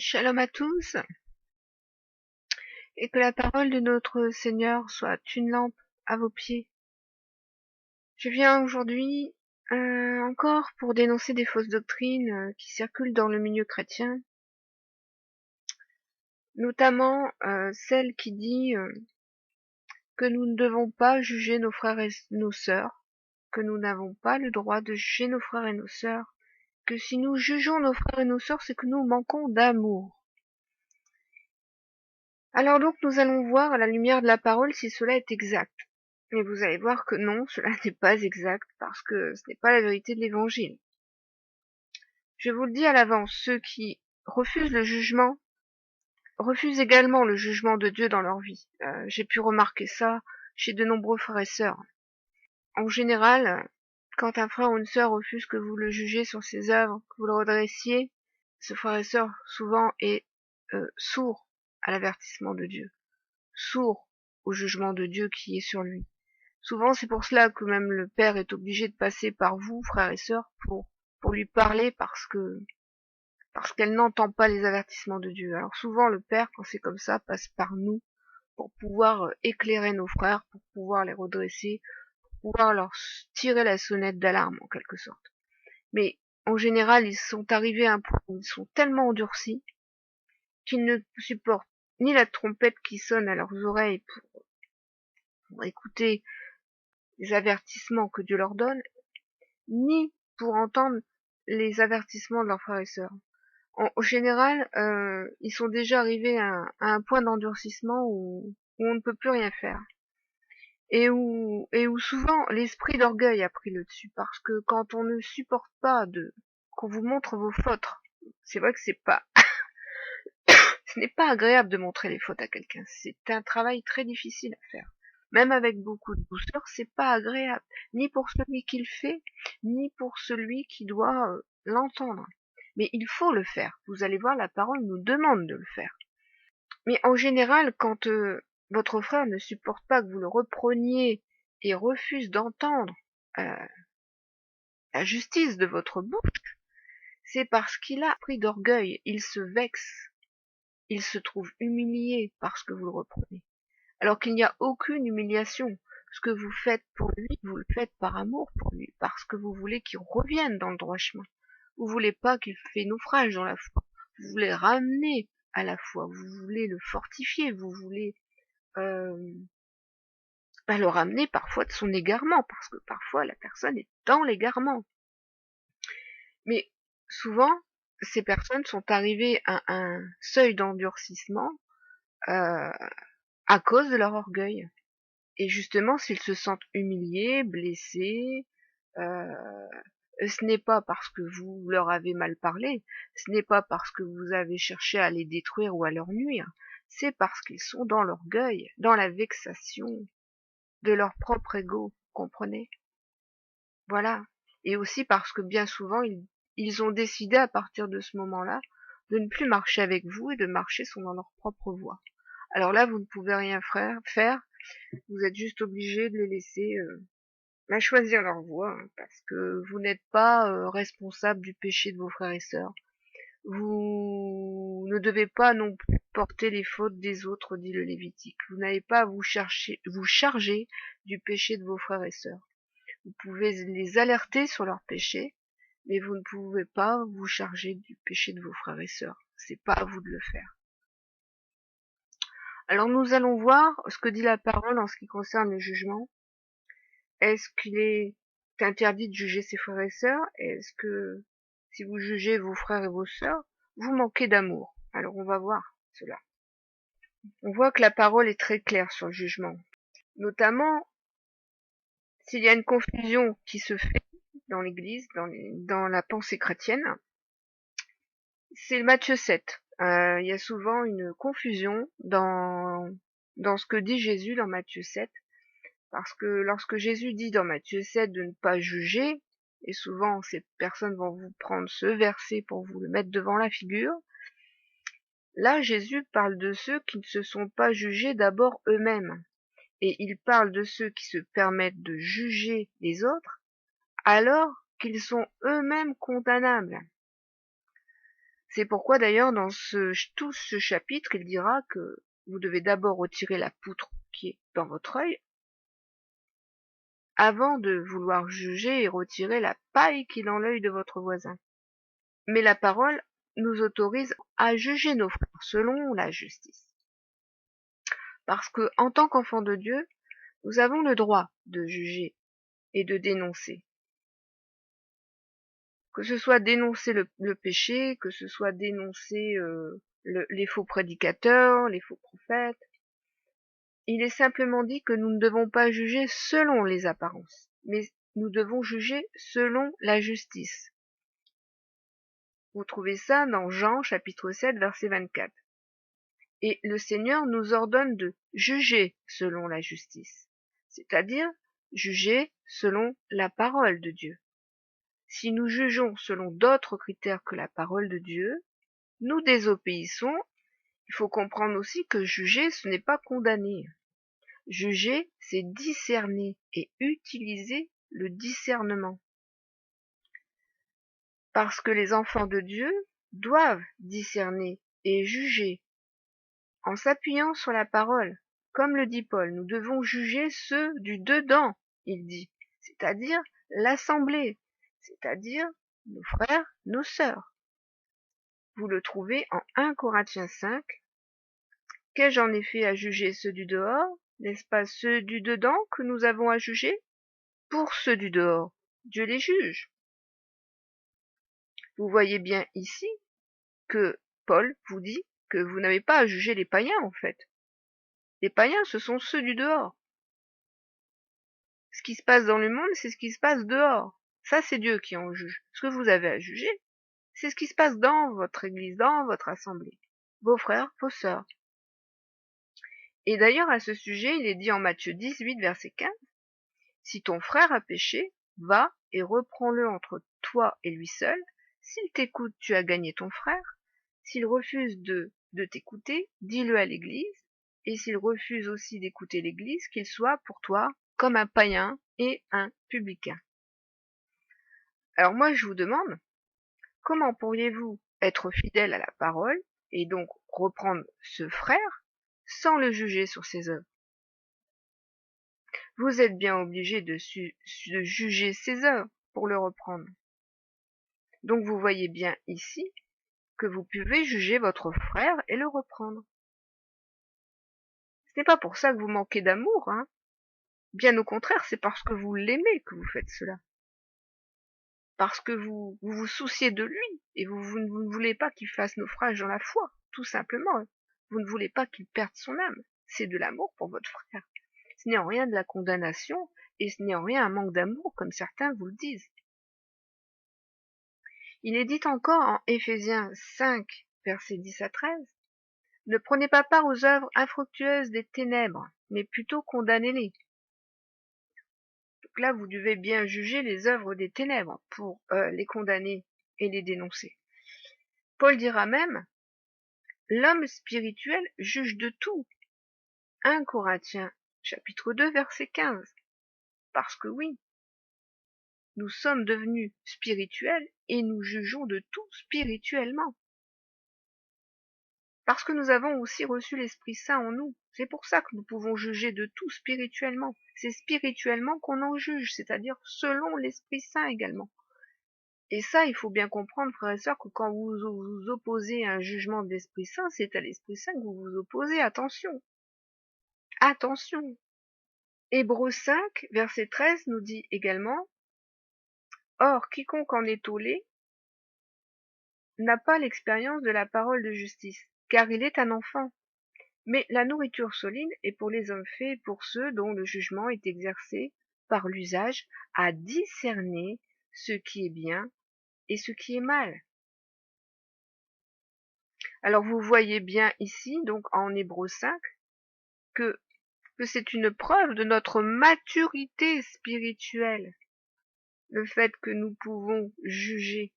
Shalom à tous, et que la parole de notre Seigneur soit une lampe à vos pieds. Je viens aujourd'hui encore pour dénoncer des fausses doctrines qui circulent dans le milieu chrétien, notamment celle qui dit que nous ne devons pas juger nos frères et nos sœurs, que nous n'avons pas le droit de juger nos frères et nos sœurs, que si nous jugeons nos frères et nos sœurs, c'est que nous manquons d'amour. Alors donc nous allons voir à la lumière de la parole si cela est exact. Mais vous allez voir que non, cela n'est pas exact, parce que ce n'est pas la vérité de l'évangile. Je vous le dis à l'avance, ceux qui refusent le jugement, refusent également le jugement de Dieu dans leur vie. J'ai pu remarquer ça chez de nombreux frères et sœurs. En général, quand un frère ou une sœur refuse que vous le jugez sur ses œuvres, que vous le redressiez, ce frère et sœur souvent est sourd à l'avertissement de Dieu, sourd au jugement de Dieu qui est sur lui. Souvent, c'est pour cela que même le père est obligé de passer par vous, frères et sœurs, pour lui parler parce qu'elle n'entend pas les avertissements de Dieu. Alors souvent, le père, quand c'est comme ça, passe par nous pour pouvoir éclairer nos frères, pour pouvoir les redresser, pour pouvoir leur tirer la sonnette d'alarme, en quelque sorte. Mais en général, ils sont arrivés à un point où ils sont tellement endurcis qu'ils ne supportent ni la trompette qui sonne à leurs oreilles pour écouter les avertissements que Dieu leur donne, ni pour entendre les avertissements de leurs frères et sœurs. En général, ils sont déjà arrivés à un point d'endurcissement où on ne peut plus rien faire. Et où souvent l'esprit d'orgueil a pris le dessus, parce que quand on ne supporte pas qu'on vous montre vos fautes, c'est vrai que ce n'est pas agréable de montrer les fautes à quelqu'un. C'est un travail très difficile à faire. Même avec beaucoup de douceur, c'est pas agréable, ni pour celui qui le fait, ni pour celui qui doit l'entendre. Mais il faut le faire. Vous allez voir, la parole nous demande de le faire. Mais en général, quand votre frère ne supporte pas que vous le repreniez et refuse d'entendre euh, la justice de votre bouche, c'est parce qu'il a pris d'orgueil, il se vexe, il se trouve humilié parce que vous le reprenez. Alors qu'il n'y a aucune humiliation. Ce que vous faites pour lui, vous le faites par amour pour lui, parce que vous voulez qu'il revienne dans le droit chemin. Vous voulez pas qu'il fait naufrage dans la foi. Vous voulez ramener à la foi. Vous voulez le fortifier. Vous voulez le ramener parfois de son égarement, parce que parfois la personne est dans l'égarement. Mais souvent, ces personnes sont arrivées à un seuil d'endurcissement à cause de leur orgueil. Et justement, s'ils se sentent humiliés, blessés, euh, ce n'est pas parce que vous leur avez mal parlé, ce n'est pas parce que vous avez cherché à les détruire ou à leur nuire, c'est parce qu'ils sont dans l'orgueil, dans la vexation de leur propre ego, comprenez? Voilà. Et aussi parce que bien souvent, ils ont décidé à partir de ce moment-là de ne plus marcher avec vous et de marcher dans leur propre voie. Alors là, vous ne pouvez rien faire, vous êtes juste obligé de les laisser choisir leur voie, hein, parce que vous n'êtes pas responsable du péché de vos frères et sœurs. Vous ne devez pas non plus porter les fautes des autres, dit le Lévitique. Vous n'avez pas à vous charger du péché de vos frères et sœurs. Vous pouvez les alerter sur leurs péchés, mais vous ne pouvez pas vous charger du péché de vos frères et sœurs. C'est pas à vous de le faire. Alors nous allons voir ce que dit la parole en ce qui concerne le jugement. Est-ce qu'il est interdit de juger ses frères et sœurs? Est-ce que si vous jugez vos frères et vos sœurs, vous manquez d'amour? Alors on va voir cela. On voit que la parole est très claire sur le jugement. Notamment, s'il y a une confusion qui se fait dans l'Église, dans la pensée chrétienne, c'est Matthieu 7. Il y a souvent une confusion dans ce que dit Jésus dans Matthieu 7. Parce que lorsque Jésus dit dans Matthieu 7 de ne pas juger, et souvent ces personnes vont vous prendre ce verset pour vous le mettre devant la figure, là Jésus parle de ceux qui ne se sont pas jugés d'abord eux-mêmes. Et il parle de ceux qui se permettent de juger les autres alors qu'ils sont eux-mêmes condamnables. C'est pourquoi d'ailleurs dans tout ce chapitre, il dira que vous devez d'abord retirer la poutre qui est dans votre œil, avant de vouloir juger et retirer la paille qui est dans l'œil de votre voisin. Mais la parole nous autorise à juger nos frères selon la justice. Parce que, en tant qu'enfants de Dieu, nous avons le droit de juger et de dénoncer. Que ce soit dénoncer le péché, que ce soit dénoncer les faux prédicateurs, les faux prophètes. Il est simplement dit que nous ne devons pas juger selon les apparences, mais nous devons juger selon la justice. Vous trouvez ça dans Jean chapitre 7 verset 24. Et le Seigneur nous ordonne de juger selon la justice, c'est-à-dire juger selon la parole de Dieu. Si nous jugeons selon d'autres critères que la parole de Dieu, nous désobéissons. Il faut comprendre aussi que juger, ce n'est pas condamner. Juger, c'est discerner et utiliser le discernement. Parce que les enfants de Dieu doivent discerner et juger en s'appuyant sur la parole. Comme le dit Paul, nous devons juger ceux du dedans, il dit, c'est-à-dire l'assemblée, c'est-à-dire nos frères, nos sœurs. Vous le trouvez en 1 Corinthiens 5. Qu'ai-je en effet à juger ceux du dehors? N'est-ce pas ceux du dedans que nous avons à juger? Pour ceux du dehors, Dieu les juge. Vous voyez bien ici que Paul vous dit que vous n'avez pas à juger les païens en fait. Les païens, ce sont ceux du dehors. Ce qui se passe dans le monde, c'est ce qui se passe dehors. Ça, c'est Dieu qui en juge. Ce que vous avez à juger, c'est ce qui se passe dans votre église, dans votre assemblée. Vos frères, vos sœurs. Et d'ailleurs, à ce sujet, il est dit en Matthieu 18, verset 15, « Si ton frère a péché, va et reprends-le entre toi et lui seul. S'il t'écoute, tu as gagné ton frère. S'il refuse de t'écouter, dis-le à l'église. Et s'il refuse aussi d'écouter l'église, qu'il soit pour toi comme un païen et un publicain. » Alors moi, je vous demande, comment pourriez-vous être fidèle à la parole et donc reprendre ce frère sans le juger sur ses œuvres? Vous êtes bien obligé de juger ses œuvres pour le reprendre. Donc vous voyez bien ici que vous pouvez juger votre frère et le reprendre. Ce n'est pas pour ça que vous manquez d'amour, hein. Bien au contraire, c'est parce que vous l'aimez que vous faites cela. Parce que vous vous souciez de lui et vous ne voulez pas qu'il fasse naufrage dans la foi, tout simplement. Vous ne voulez pas qu'il perde son âme. C'est de l'amour pour votre frère. Ce n'est en rien de la condamnation et ce n'est en rien un manque d'amour comme certains vous le disent. Il est dit encore en Éphésiens 5, versets 10 à 13, « Ne prenez pas part aux œuvres infructueuses des ténèbres, mais plutôt condamnez-les. » Donc là, vous devez bien juger les œuvres des ténèbres pour les condamner et les dénoncer. Paul dira même, « L'homme spirituel juge de tout. » 1 Corinthiens, chapitre 2, verset 15. Parce que oui, nous sommes devenus spirituels et nous jugeons de tout spirituellement. Parce que nous avons aussi reçu l'Esprit Saint en nous. C'est pour ça que nous pouvons juger de tout spirituellement. C'est spirituellement qu'on en juge, c'est-à-dire selon l'Esprit Saint également. Et ça, il faut bien comprendre, frères et sœurs, que quand vous vous opposez à un jugement de l'Esprit Saint, c'est à l'Esprit Saint que vous vous opposez. Attention. Attention. Hébreux 5, verset 13 nous dit également, « Or, quiconque en est au lait n'a pas l'expérience de la parole de justice, car il est un enfant. Mais la nourriture solide est pour les hommes faits, pour ceux dont le jugement est exercé par l'usage à discerner ce qui est bien et ce qui est mal. » Alors vous voyez bien ici, donc en Hébreux 5, que c'est une preuve de notre maturité spirituelle, le fait que nous pouvons juger.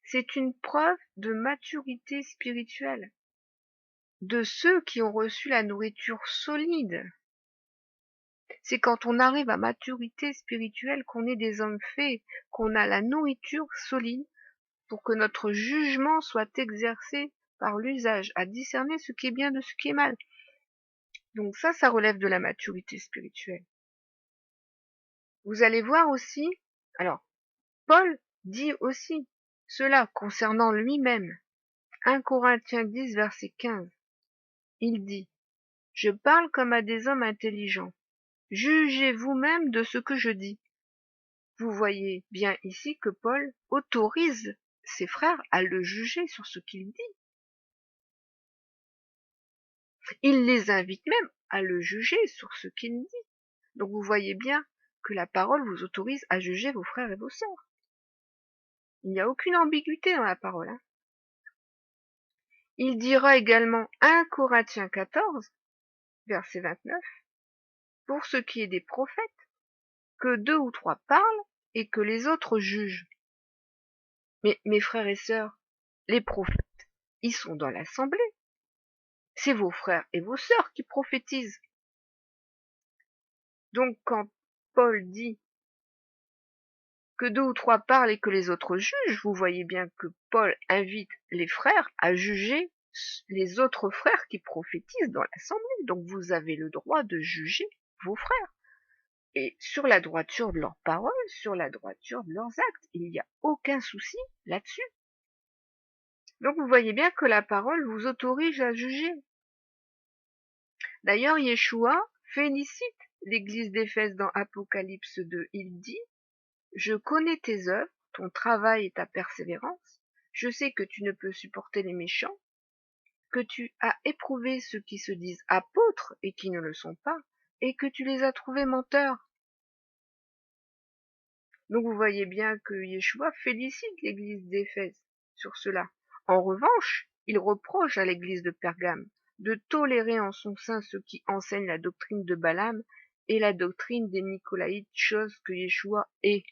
C'est une preuve de maturité spirituelle, de ceux qui ont reçu la nourriture solide. C'est quand on arrive à maturité spirituelle qu'on est des hommes faits, qu'on a la nourriture solide pour que notre jugement soit exercé par l'usage, à discerner ce qui est bien de ce qui est mal. Donc ça relève de la maturité spirituelle. Vous allez voir aussi, alors, Paul dit aussi cela concernant lui-même. 1 Corinthiens 10, verset 15. Il dit, « Je parle comme à des hommes intelligents. Jugez vous-même de ce que je dis. » Vous voyez bien ici que Paul autorise ses frères à le juger sur ce qu'il dit. Il les invite même à le juger sur ce qu'il dit. Donc vous voyez bien que la parole vous autorise à juger vos frères et vos sœurs. Il n'y a aucune ambiguïté dans la parole. Il dira également 1 Corinthiens 14, verset 29, « Pour ce qui est des prophètes, que 2 ou 3 parlent et que les autres jugent. » Mais mes frères et sœurs, les prophètes, ils sont dans l'assemblée. C'est vos frères et vos sœurs qui prophétisent. Donc quand Paul dit que 2 ou 3 parlent et que les autres jugent, vous voyez bien que Paul invite les frères à juger les autres frères qui prophétisent dans l'assemblée. Donc vous avez le droit de juger vos frères. Et sur la droiture de leurs paroles, sur la droiture de leurs actes, il n'y a aucun souci là-dessus. Donc vous voyez bien que la parole vous autorise à juger. D'ailleurs, Yeshua félicite l'église d'Éphèse dans Apocalypse 2. Il dit, « Je connais tes œuvres, ton travail et ta persévérance. Je sais que tu ne peux supporter les méchants, que tu as éprouvé ceux qui se disent apôtres et qui ne le sont pas, et que tu les as trouvés menteurs. » Donc vous voyez bien que Yeshua félicite l'église d'Éphèse sur cela. En revanche, il reproche à l'église de Pergame de tolérer en son sein ceux qui enseignent la doctrine de Balaam et la doctrine des Nicolaïtes, chose que Yeshua est.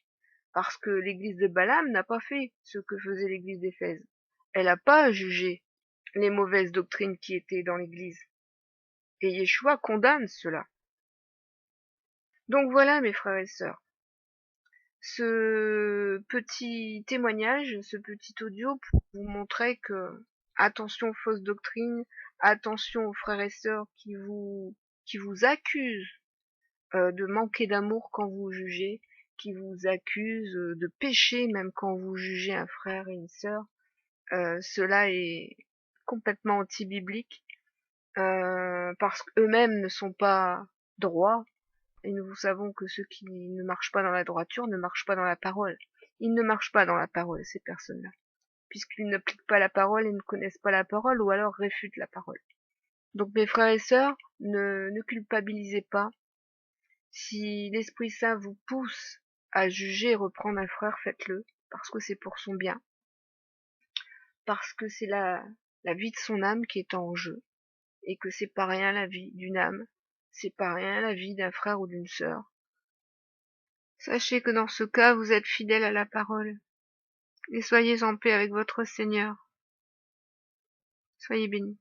Parce que l'église de Balaam n'a pas fait ce que faisait l'église d'Éphèse. Elle n'a pas jugé les mauvaises doctrines qui étaient dans l'église. Et Yeshua condamne cela. Donc voilà, mes frères et sœurs, ce petit témoignage, ce petit audio pour vous montrer que, attention aux fausses doctrines, attention aux frères et sœurs qui vous accusent de manquer d'amour quand vous jugez, qui vous accusent de pécher même quand vous jugez un frère et une sœur. Cela est complètement anti-biblique parce qu'eux-mêmes ne sont pas droits. Et nous savons que ceux qui ne marchent pas dans la droiture ne marchent pas dans la parole. Ils ne marchent pas dans la parole, ces personnes-là, puisqu'ils n'appliquent pas la parole et ne connaissent pas la parole, ou alors réfutent la parole. Donc mes frères et sœurs, ne culpabilisez pas. Si l'Esprit Saint vous pousse à juger et reprendre un frère, faites-le, parce que c'est pour son bien, parce que c'est la vie de son âme qui est en jeu, et que c'est pas rien la vie d'une âme, c'est pas rien la vie d'un frère ou d'une sœur. Sachez que dans ce cas, vous êtes fidèle à la parole, et soyez en paix avec votre Seigneur. Soyez bénis.